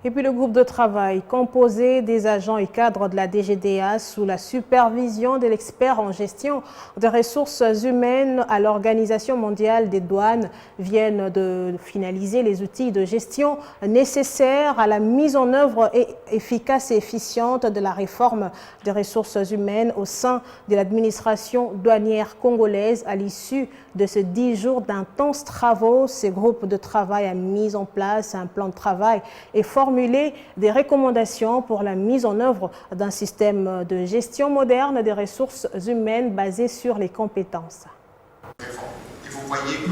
Et puis le groupe de travail composé des agents et cadres de la DGDA sous la supervision de l'expert en gestion des ressources humaines à l'Organisation mondiale des douanes viennent de finaliser les outils de gestion nécessaires à la mise en œuvre efficace et efficiente de la réforme des ressources humaines au sein de l'administration douanière congolaise à l'issue de ces 10 jours d'intenses travaux. Ce groupe de travail a mis en place un plan de travail et formuler des recommandations pour la mise en œuvre d'un système de gestion moderne des ressources humaines basé sur les compétences.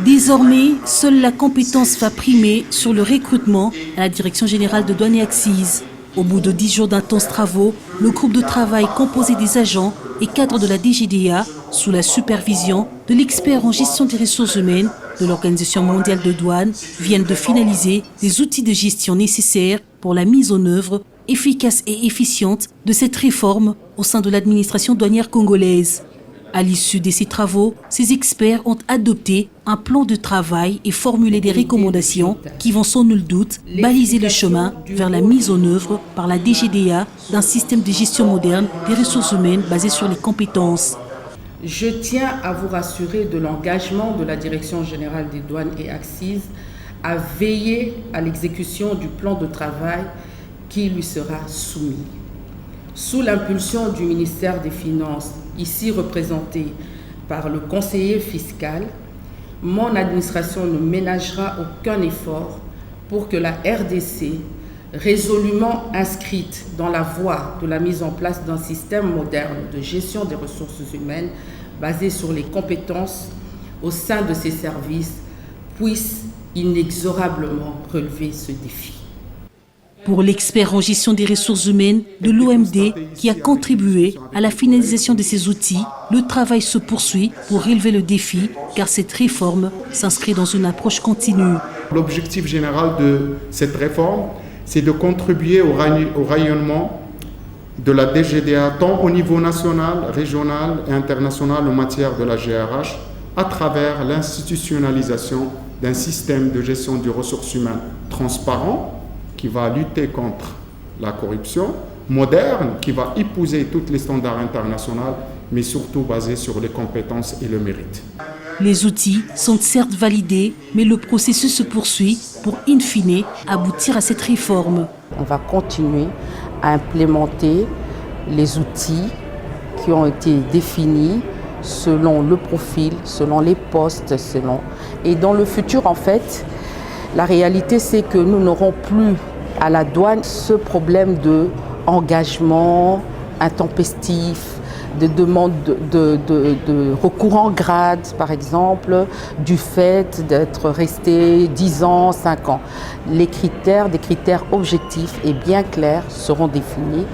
Désormais, seule la compétence va primer sur le recrutement à la Direction générale de douane et accises. Au bout de 10 jours d'intenses travaux, le groupe de travail composé des agents et cadres de la DGDA, sous la supervision de l'expert en gestion des ressources humaines de l'Organisation mondiale de douane, viennent de finaliser les outils de gestion nécessaires pour la mise en œuvre efficace et efficiente de cette réforme au sein de l'administration douanière congolaise. À l'issue de ces travaux, ces experts ont adopté un plan de travail et formulé des recommandations qui vont sans nul doute baliser le chemin vers la mise en œuvre par la DGDA d'un système de gestion moderne des ressources humaines basé sur les compétences. Je tiens à vous rassurer de l'engagement de la Direction générale des douanes et accises à veiller à l'exécution du plan de travail qui lui sera soumis. Sous l'impulsion du ministère des Finances, ici représenté par le conseiller fiscal, mon administration ne ménagera aucun effort pour que la RDC, résolument inscrite dans la voie de la mise en place d'un système moderne de gestion des ressources humaines basé sur les compétences au sein de ses services, puisse inexorablement relever ce défi. Pour l'expert en gestion des ressources humaines de l'OMD qui a contribué à la finalisation de ces outils, le travail se poursuit pour relever le défi car cette réforme s'inscrit dans une approche continue. L'objectif général de cette réforme, c'est de contribuer au rayonnement de la DGDA tant au niveau national, régional et international en matière de la GRH à travers l'institutionnalisation d'un système de gestion des ressources humaines transparent qui va lutter contre la corruption, moderne, qui va épouser tous les standards internationaux, mais surtout basé sur les compétences et le mérite. Les outils sont certes validés, mais le processus se poursuit pour, in fine, aboutir à cette réforme. On va continuer à implémenter les outils qui ont été définis selon le profil, selon les postes, Et dans le futur, en fait, la réalité, c'est que nous n'aurons plus à la douane ce problème d'engagement intempestif, de demande de recours en grade, par exemple, du fait d'être resté 10 ans, 5 ans. Des critères objectifs et bien clairs seront définis.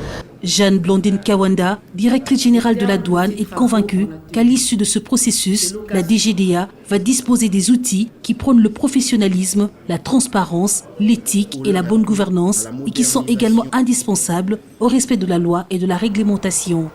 Jeanne Blondine Kawanda, directrice générale de la douane, est convaincue qu'à l'issue de ce processus, la DGDA va disposer des outils qui prônent le professionnalisme, la transparence, l'éthique et la bonne gouvernance et qui sont également indispensables au respect de la loi et de la réglementation.